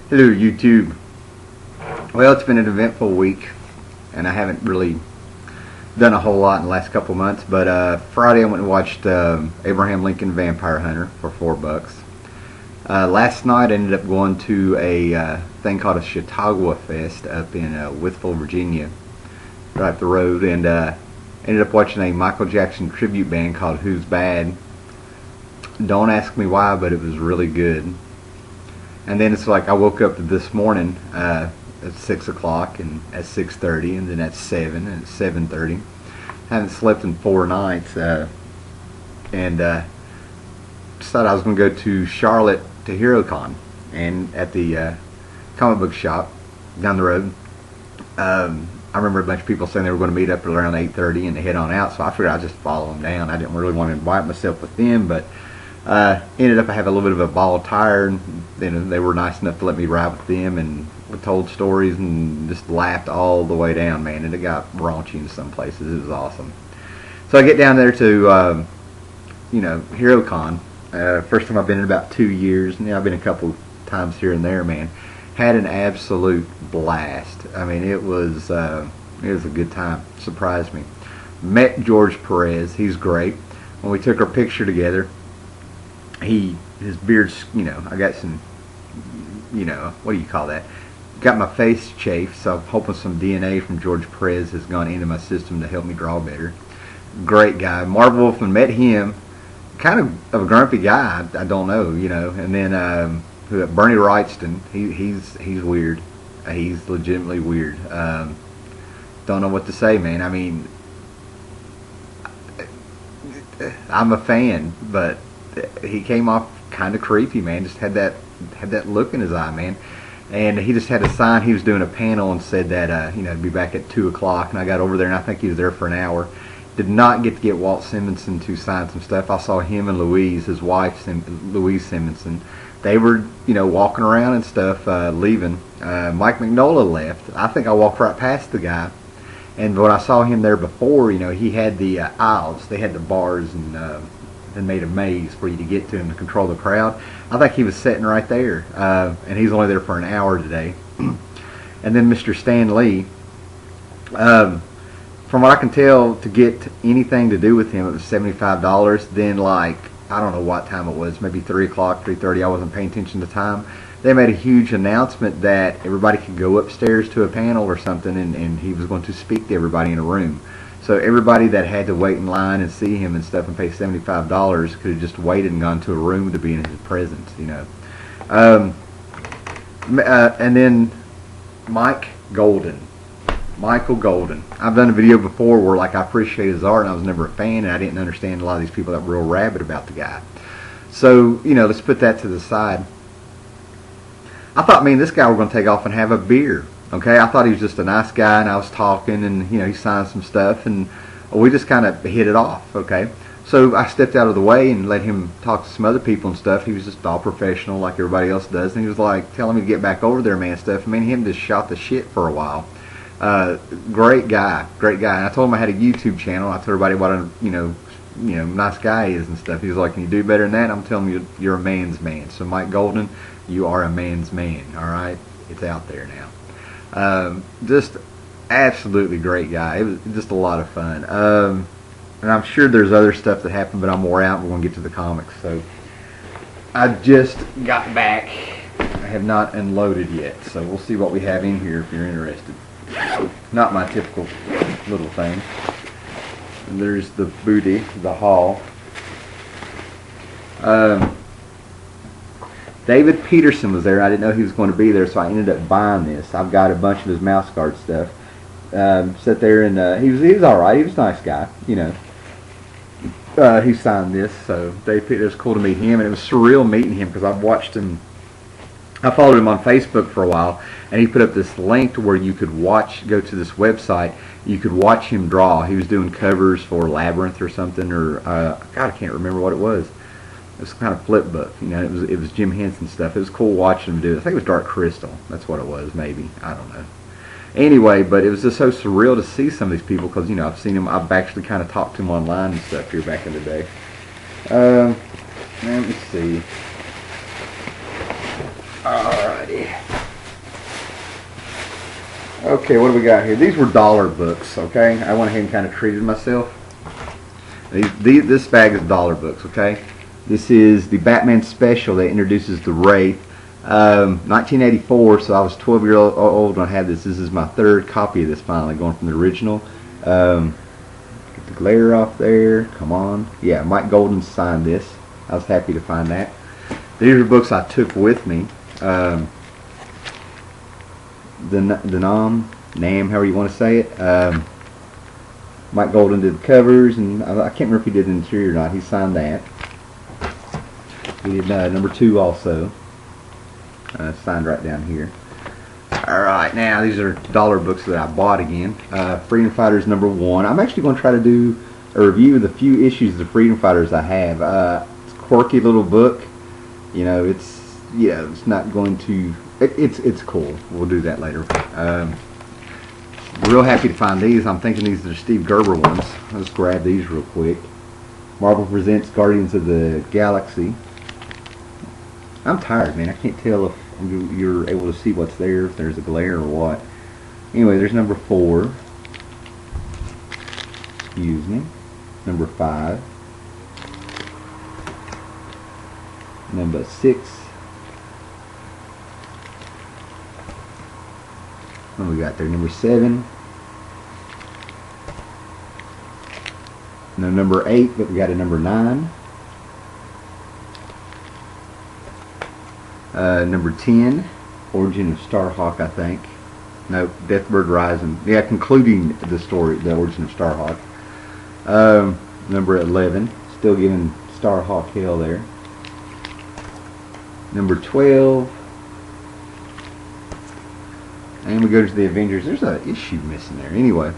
Hello YouTube. Well, it's been an eventful week and I haven't really done a whole lot in the last couple months, but Friday I went and watched Abraham Lincoln Vampire Hunter for $4. Last night I ended up going to a thing called a Chautauqua Fest up in Withville, Virginia, right up the road, and ended up watching a Michael Jackson tribute band called Who's Bad. Don't ask me why, but it was really good. And then it's like I woke up this morning at 6 o'clock and at 6:30, and then at 7 and at 7:30. Haven't slept in 4 nights, and decided I was going to go to Charlotte to HeroCon, and at the comic book shop down the road. I remember a bunch of people saying they were going to meet up around 8:30 and head on out, so I figured I'd just follow them down. I didn't really want to invite myself with them, but ended up I have a little bit of a ball tire, and then they were nice enough to let me ride with them, and we told stories and just laughed all the way down, man, and it got raunchy in some places. It was awesome. So I get down there to HeroCon. First time I've been in about 2 years. I've been a couple times here and there, man. Had an absolute blast. I mean, it was a good time. Surprised me. Met George Perez. He's great. When we took our picture together, his beard's, I got some, what do you call that? Got my face chafed, so I'm hoping some DNA from George Perez has gone into my system to help me draw better. Great guy. Marv Wolfman, met him. Kind of a grumpy guy. I don't know, And then Bernie Wrightston. He's weird. He's legitimately weird. Don't know what to say, man. I mean, I'm a fan, but he came off kind of creepy, man. Just had that look in his eye, man. And he just had a sign. He was doing a panel and said that to be back at 2 o'clock. And I got over there, and I think he was there for an hour. Did not get to get Walt Simonson to sign some stuff. I saw him and Louise, his wife, Louise Simonson. They were, walking around and stuff, leaving. Mike Mignola left. I think I walked right past the guy. And when I saw him there before, he had the aisles. They had the bars and made a maze for you to get to him to control the crowd. I think he was sitting right there. And he's only there for an hour today. And then Mr. Stan Lee. From what I can tell, to get anything to do with him, it was $75. Then, I don't know what time it was, maybe 3 o'clock, 3:30. I wasn't paying attention to time. They made a huge announcement that everybody could go upstairs to a panel or something, and he was going to speak to everybody in a room. So everybody that had to wait in line and see him and stuff and pay $75 could have just waited and gone to a room to be in his presence, And then Michael Golden. I've done a video before where I appreciate his art, and I was never a fan, and I didn't understand a lot of these people that were real rabid about the guy. So, let's put that to the side. I thought me and this guy were going to take off and have a beer. Okay, I thought he was just a nice guy, and I was talking, and he signed some stuff, and we just kind of hit it off. Okay, so I stepped out of the way and let him talk to some other people and stuff. He was just all professional like everybody else does, and he was telling me to get back over there, man, stuff. I mean, him just shot the shit for a while. Great guy. And I told him I had a YouTube channel. I told everybody what a nice guy is and stuff. He was like, "Can you do better than that?" I'm telling you, you're a man's man. So Mike Golden, you are a man's man. All right, it's out there now. Just absolutely great guy. It was just a lot of fun. And I'm sure there's other stuff that happened, but I'm wore out. We're gonna get to the comics. So I just got back. I have not unloaded yet, so we'll see what we have in here if you're interested. Not my typical little thing. And there's the booty, the haul. David Peterson was there. I didn't know he was going to be there, so I ended up buying this. I've got a bunch of his mouse guard stuff. Sat there, and he was all right. He was a nice guy, He signed this, so Dave Peterson, it was cool to meet him, and it was surreal meeting him because I've watched him. I followed him on Facebook for a while, and he put up this link to where you could go to this website, you could watch him draw. He was doing covers for Labyrinth or something, or God, I can't remember what it was. It was kind of flip book, it was Jim Henson stuff. It was cool watching him do it. I think it was Dark Crystal. That's what it was, maybe. I don't know. Anyway, but it was just so surreal to see some of these people because, I've seen him, I've actually kind of talked to him online and stuff here back in the day. Let me see. Alright. Alrighty. Okay, what do we got here? These were dollar books, okay? I went ahead and kind of treated myself. This bag is dollar books, okay? This is the Batman special that introduces the Wraith. 1984, so I was 12 years old when I had this. This is my third copy of this finally, going from the original. Get the glare off there. Come on. Yeah, Mike Golden signed this. I was happy to find that. These are books I took with me. The Nam, however you want to say it. Mike Golden did the covers, and I can't remember if he did the interior or not. He signed that. He did number 2 also. Signed right down here. Alright, now these are dollar books that I bought again. Freedom Fighters number 1. I'm actually going to try to do a review of the few issues of Freedom Fighters I have. It's a quirky little book. You know, it's not going to... It's cool. We'll do that later. Real happy to find these. I'm thinking these are Steve Gerber ones. I'll just grab these real quick. Marvel presents Guardians of the Galaxy. I'm tired, man. I can't tell if you're able to see what's there, if there's a glare or what. Anyway, there's number 4. Excuse me. Number 5. Number 6. What we got there? Number 7. No, number 8, but we got a number 9. Number 10, Origin of Starhawk, I think. No, Deathbird Rising. Yeah, concluding the story, the Origin of Starhawk. Number 11, still giving Starhawk hell there. Number 12. And we go to the Avengers. There's an issue missing there. Anyway,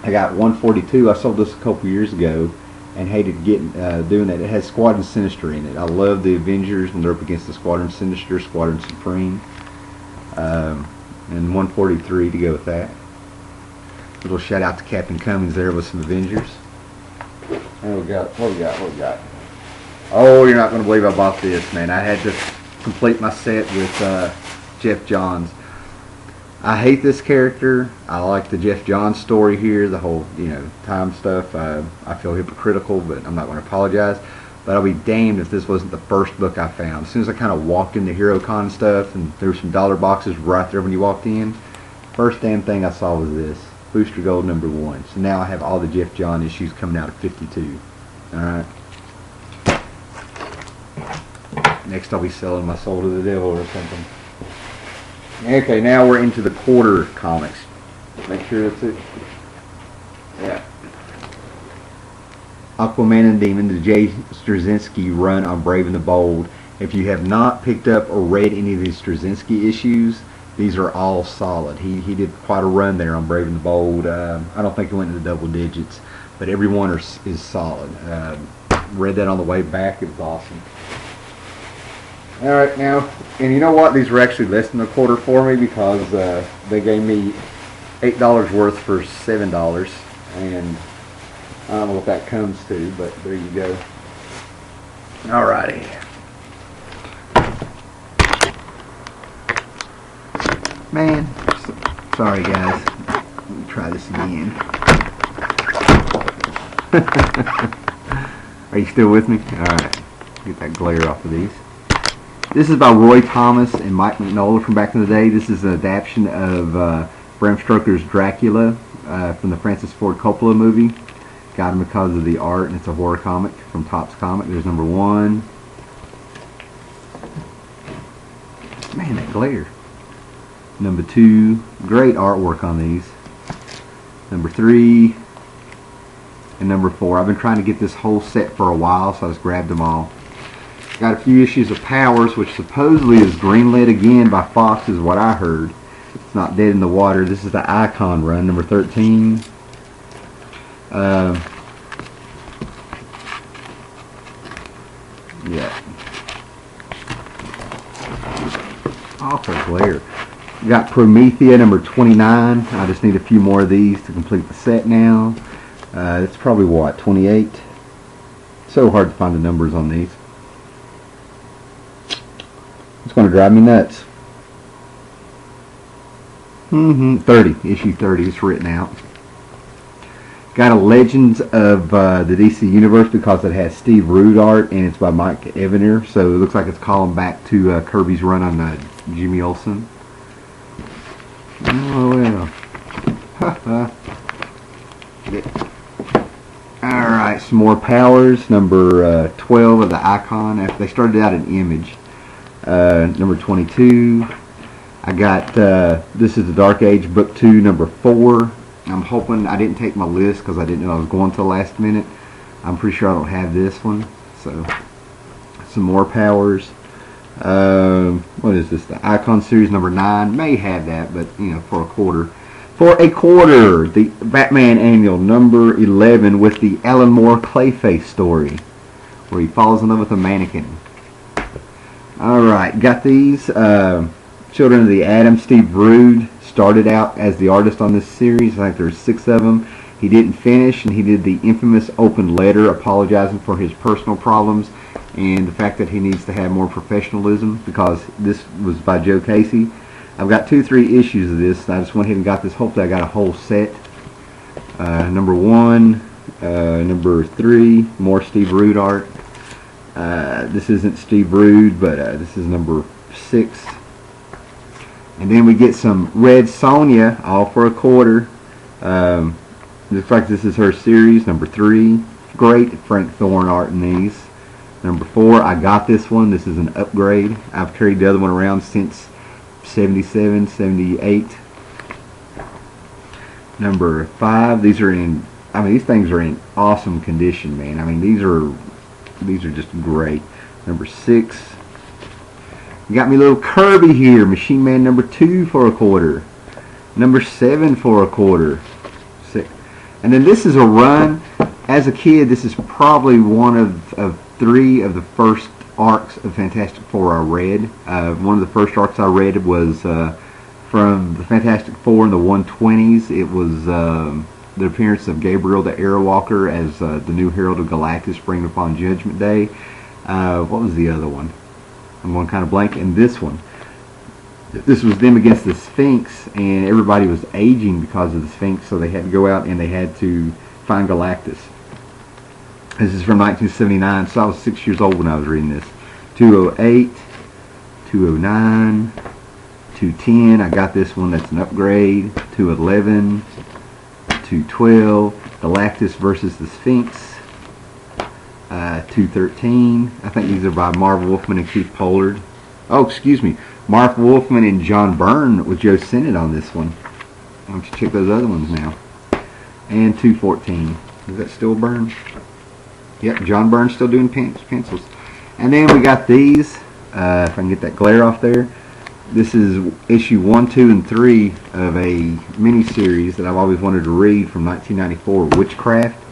I got 142. I sold this a couple years ago and hated getting doing that. It has Squadron Sinister in it. I love the Avengers when they're up against the Squadron Sinister, Squadron Supreme. And 143 to go with that. Little shout out to Captain Cummings there with some Avengers. And what we got? Oh, you're not going to believe I bought this, man. I had to complete my set with Jeff Johns. I hate this character. I like the Jeff Johns story here, the whole, time stuff. I feel hypocritical, but I'm not going to apologize. But I'll be damned if this wasn't the first book I found. As soon as I kind of walked into HeroCon stuff, and there were some dollar boxes right there when you walked in, first damn thing I saw was this. Booster Gold number 1. So now I have all the Jeff Johns issues coming out of 52. Alright. Next I'll be selling my soul to the devil or something. Okay, now we're into the quarter comics. Make sure that's it. Yeah. Aquaman and Demon, the Jay Straczynski run on Brave and the Bold. If you have not picked up or read any of these Straczynski issues, these are all solid. He did quite a run there on Brave and the Bold. I don't think he went into the double digits, but every one is solid. Read that on the way back. It was awesome. Alright, now, and you know what? These were actually less than a quarter for me because they gave me $8 worth for $7. And I don't know what that comes to, but there you go. Alrighty. Man, sorry guys. Let me try this again. Are you still with me? Alright. Get that glare off of these. This is by Roy Thomas and Mike Mignola from back in the day. This is an adaptation of Bram Stoker's Dracula from the Francis Ford Coppola movie. Got him because of the art, and it's a horror comic from Topps Comic. There's number 1. Man, that glare. Number 2. Great artwork on these. Number 3. And number 4. I've been trying to get this whole set for a while, so I just grabbed them all. Got a few issues of Powers, which supposedly is greenlit again by Fox, is what I heard. It's not dead in the water. This is the Icon run, number 13. Yeah. Awful glare. We got Promethea, number 29. I just need a few more of these to complete the set now. It's probably what, 28? So hard to find the numbers on these. It's going to drive me nuts. 30, issue 30 is written out. Got a Legends of the DC Universe because it has Steve Rude art and it's by Mike Evanier, so it looks like it's calling back to Kirby's run on Jimmy Olsen. Oh well. Alright, some more Powers, number 12 of the Icon. After they started out in Image. Number 22. I got, this is the Dark Age, book 2, number 4. I'm hoping, I didn't take my list because I didn't know I was going to the last minute. I'm pretty sure I don't have this one. So, some more Powers. What is this? The Icon series number 9. May have that, but, you know, for a quarter. For a quarter, the Batman Annual number 11 with the Alan Moore Clayface story, where he falls in love with a mannequin. Alright, got these. Children of the Atom. Steve Rude started out as the artist on this series. I think there's 6 of them. He didn't finish, and he did the infamous open letter apologizing for his personal problems and the fact that he needs to have more professionalism, because this was by Joe Casey. I've got 2-3 issues of this, and I just went ahead and got this. Hopefully I got a whole set. Number 1, number 3, more Steve Rude art. This isn't Steve Rude, but this is number 6. And then we get some Red Sonja, all for a quarter. Looks like this is her series, number 3. Great Frank Thorne art in these. Number 4, I got this one. This is an upgrade. I've carried the other one around since 77, 78. Number 5, these are in, I mean, these things are in awesome condition, man. I mean, these are just great. Number 6, you got me a little Kirby here, Machine Man number 2 for a quarter. Number 7 for a quarter. 6. And then this is a run. As a kid, this is probably one of 3 of the first arcs of Fantastic Four I read. One of the first arcs I read was from the Fantastic Four in the 120s. It was the appearance of Gabriel the Airwalker as the new Herald of Galactus, bringing upon Judgment Day. What was the other one? I'm going kind of blank. And this one. This was them against the Sphinx, and everybody was aging because of the Sphinx, so they had to go out and they had to find Galactus. This is from 1979, so I was 6 years old when I was reading this. 208, 209, 210. I got this one, that's an upgrade. 211, 212. Galactus versus the Sphinx. 213. I think these are by Marv Wolfman and Keith Pollard. Oh, excuse me. Marv Wolfman and John Byrne with Joe Sennett on this one. Why don't you check those other ones now. And 214. Is that still Byrne? Yep, John Byrne's still doing pencils. And then we got these. If I can get that glare off there. This is issue 1, 2, and 3 of a mini-series that I've always wanted to read from 1994, Witchcraft.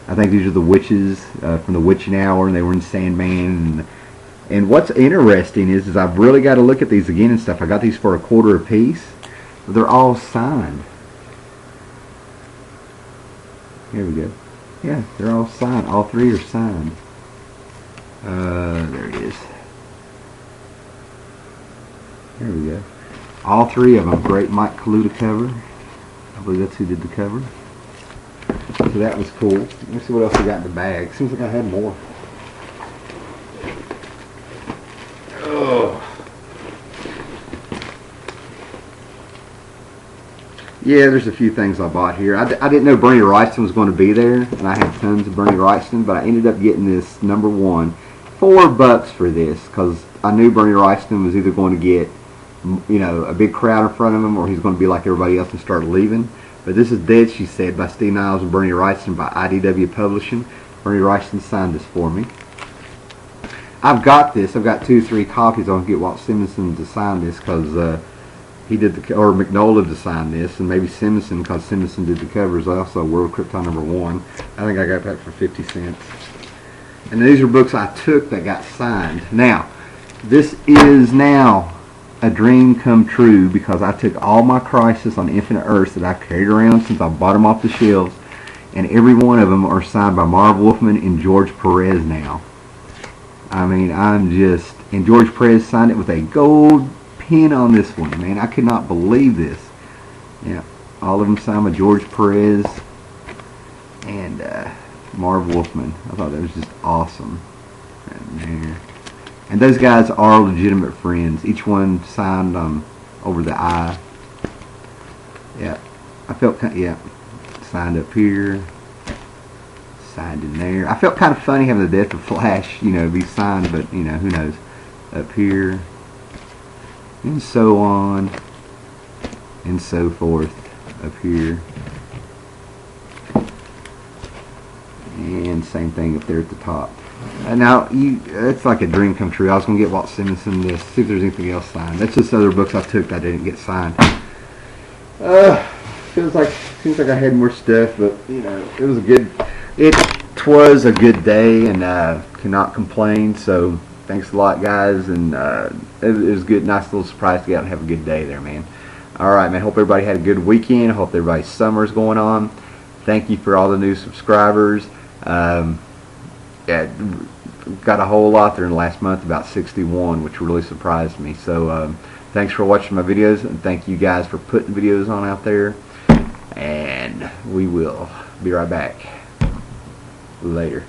I think these are the witches from the Witching Hour, and they were in Sandman. And what's interesting is I've really got to look at these again and stuff. I got these for a quarter a piece. They're all signed. Here we go. Yeah, they're all signed. All 3 are signed. There it is. There we go. All 3 of them. Great Mike Kaluta cover. I believe that's who did the cover. So that was cool. Let me see what else I got in the bag. Seems like I had more. Oh. Yeah, there's a few things I bought here. I didn't know Bernie Wrightson was going to be there, and I had tons of Bernie Wrightson, but I ended up getting this number 1. $4 for this, because I knew Bernie Wrightson was either going to get, you know, a big crowd in front of him, or he's going to be like everybody else and start leaving. But this is Dead, She Said, by Steve Niles and Bernie Wrightson by IDW Publishing. Bernie Wrightson signed this for me. I've got this. I've got 2-3 copies. I'll get Walt Simonson to sign this because he did the, or McNola to sign this, and maybe Simonson because Simonson did the covers also. World Krypton number 1. I think I got that for 50 cents. And these are books I took that got signed. Now, this is now a dream come true because I took all my Crisis on Infinite Earths that I carried around since I bought them off the shelves, and every one of them are signed by Marv Wolfman and George Perez now. I mean, I'm just And George Perez signed it with a gold pin on this one. Man, I could not believe this. Yeah, all of them signed with George Perez and Marv Wolfman. I thought that was just awesome. And those guys are legitimate friends. Each one signed over the eye. Yeah, I felt kind of, yeah, signed up here, signed in there. I felt kind of funny having the death of Flash, you know, be signed, but you know, who knows. Up here, and so on, and so forth. Up here, and same thing up there at the top. Now, it's like a dream come true. I was going to get Walt Simonson this, see if there's anything else signed. That's just other books I took that didn't get signed. Seems like I had more stuff, but you know, it was a good day, and cannot complain. So thanks a lot, guys, and it was good, nice little surprise to get out and have a good day there, man. All right, man. Hope everybody had a good weekend. Hope everybody's summer's going on. Thank you for all the new subscribers. Yeah, got a whole lot there in the last month, about 61, which really surprised me. So thanks for watching my videos, and thank you guys for putting videos on out there. And we will be right back. Later.